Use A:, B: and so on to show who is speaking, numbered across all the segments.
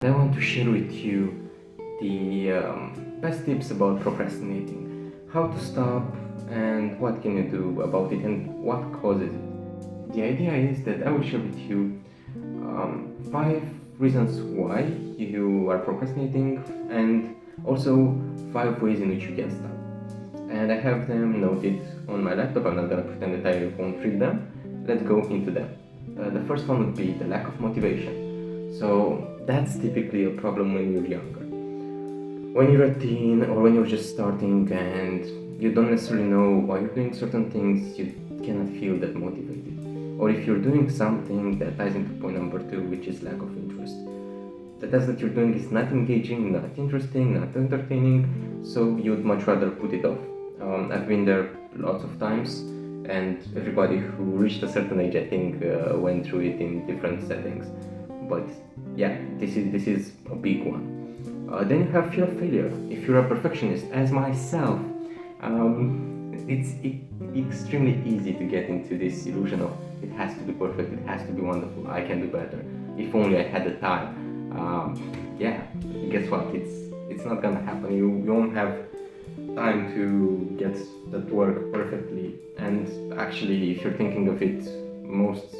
A: I want to share with you the best tips about procrastinating, how to stop and what can you do about it and what causes it. The idea is that I will share with you 5 reasons why you are procrastinating and also 5 ways in which you can stop. And I have them noted on my laptop. I'm not gonna pretend that I won't read them. Let's go into them. The first one would be the lack of motivation. So that's typically a problem when you're younger. When you're a teen or when you're just starting and you don't necessarily know why you're doing certain things, you cannot feel that motivated. Or if you're doing something that ties into point number 2, which is lack of interest. The task that you're doing is not engaging, not interesting, not entertaining, so you'd much rather put it off. I've been there lots of times, and everybody who reached a certain age, I think, went through it in different settings. But yeah, this is a big one. Then you have fear of failure. If you're a perfectionist, as myself, it's extremely easy to get into this illusion of it has to be perfect, it has to be wonderful, I can do better. If only I had the time. Yeah, guess what? It's not gonna happen. You won't have time to get that work perfectly. And actually, if you're thinking of it, most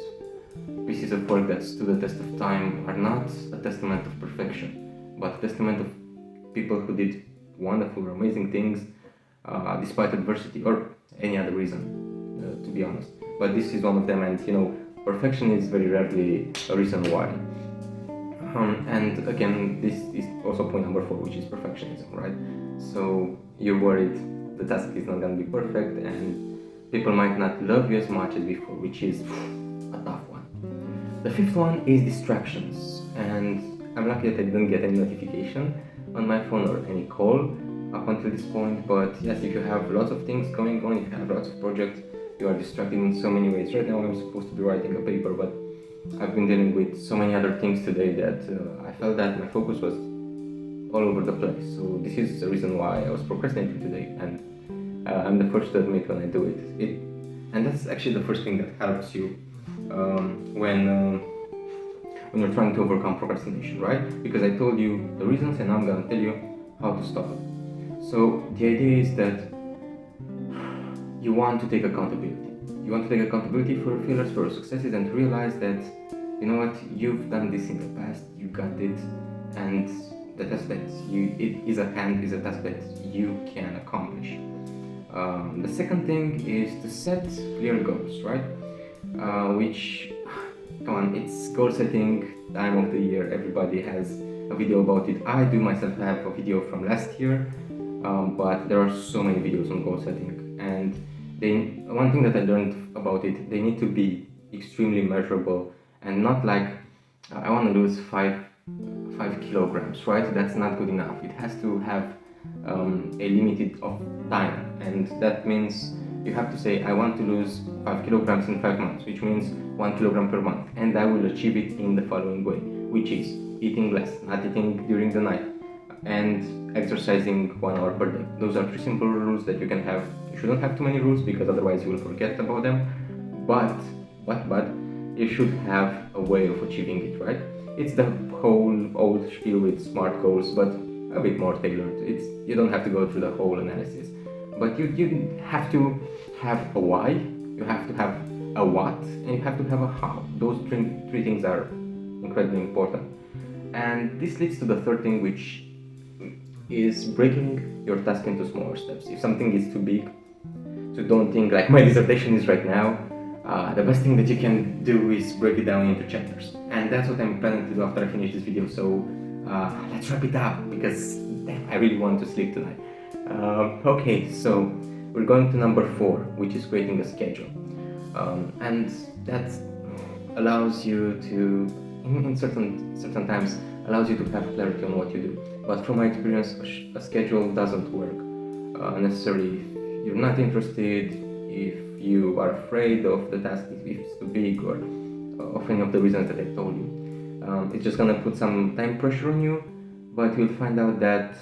A: pieces of work that stood the test of time are not a testament of perfection, but a testament of people who did wonderful or amazing things despite adversity or any other reason, to be honest. But this is one of them, and perfection is very rarely a reason why. And again, this is also point number 4, which is perfectionism, right? So you're worried the task is not going to be perfect and people might not love you as much as before, which is a tough one. The 5th one is distractions, and I'm lucky that I didn't get any notification on my phone or any call up until this point. But yes, if you have lots of things going on, if you have lots of projects, you are distracted in so many ways. Right now I'm supposed to be writing a paper, but I've been dealing with so many other things today that I felt that my focus was all over the place. So this is the reason why I was procrastinating today, and I'm the first to admit when I do it. And that's actually the first thing that helps you when you're trying to overcome procrastination, right? Because I told you the reasons, and now I'm gonna tell you how to stop it. So the idea is that you want to take accountability. You want to take accountability for your failures, for your successes, and to realize that, you know what, you've done this in the past, you got it, and the task that it is at hand is a task that you can accomplish. The second thing is to set clear goals, right? Which, come on, it's goal setting time of the year. Everybody has a video about it. I do myself have a video from last year, but there are so many videos on goal setting, and one thing that I learned about it, they need to be extremely measurable and not like I want to lose 5 kilograms, right? That's not good enough. It has to have a limited of time, and that means you have to say I want to lose 5 kilograms in 5 months, which means 1 kilogram per month, and I will achieve it in the following way, which is eating less, not eating during the night, and exercising 1 hour per day. Those are 3 simple rules that you can have. You shouldn't have too many rules because otherwise you will forget about them, but you should have a way of achieving it, right? It's the whole old spiel with SMART goals, but a bit more tailored. You don't have to go through the whole analysis, but you have to have a why, you have to have a what, and you have to have a how. Those three things are incredibly important. And this leads to the third thing, which is breaking your task into smaller steps. If something is too big, so don't think like my dissertation is right now. The best thing that you can do is break it down into chapters, and that's what I'm planning to do after I finish this video. So let's wrap it up because damn, I really want to sleep tonight. Okay, so we're going to number 4, which is creating a schedule, and that allows you to, in certain times, allows you to have clarity on what you do. But from my experience, a schedule doesn't work necessarily if you're not interested, if you are afraid of the task, if it's too big, or of any of the reasons that I told you. It's just gonna put some time pressure on you, but you'll find out that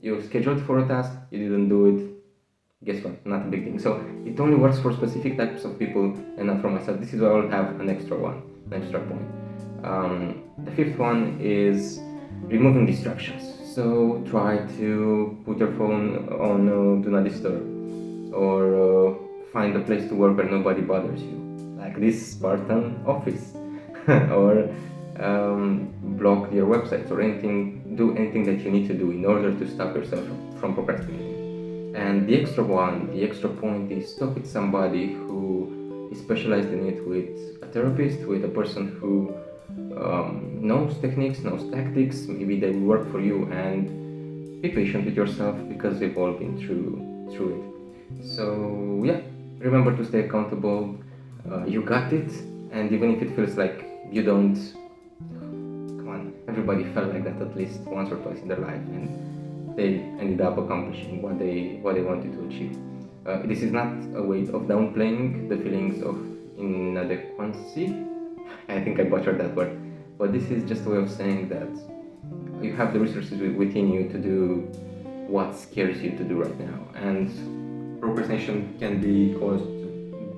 A: you're scheduled for a task, you didn't do it. Guess what? Not a big thing. So it only works for specific types of people and not for myself. This is why I'll have an extra point. The 5th one is removing distractions. So try to put your phone on do not disturb, or find a place to work where nobody bothers you, like this Spartan office, or block your websites, or do anything that you need to do in order to stop yourself from procrastinating. And the extra point is talk with somebody who is specialized in it, with a therapist, with a person who knows techniques, knows tactics. Maybe they will work for you, and be patient with yourself because we've all been through it. So yeah, remember to stay accountable. You got it, and even if it feels like you don't, come on, everybody felt like that at least once or twice in their life, and they ended up accomplishing what they wanted to achieve. This is not a way of downplaying the feelings of inadequacy. I think I butchered that word, but this is just a way of saying that you have the resources within you to do what scares you to do right now. And procrastination can be caused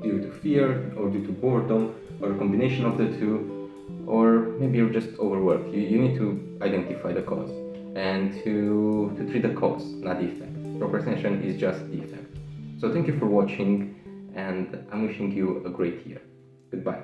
A: due to fear, or due to boredom, or a combination of the two, or maybe you're just overworked. You need to identify the cause and to treat the cause, not the effect. Procrastination is just the effect. So thank you for watching, and I'm wishing you a great year. Goodbye.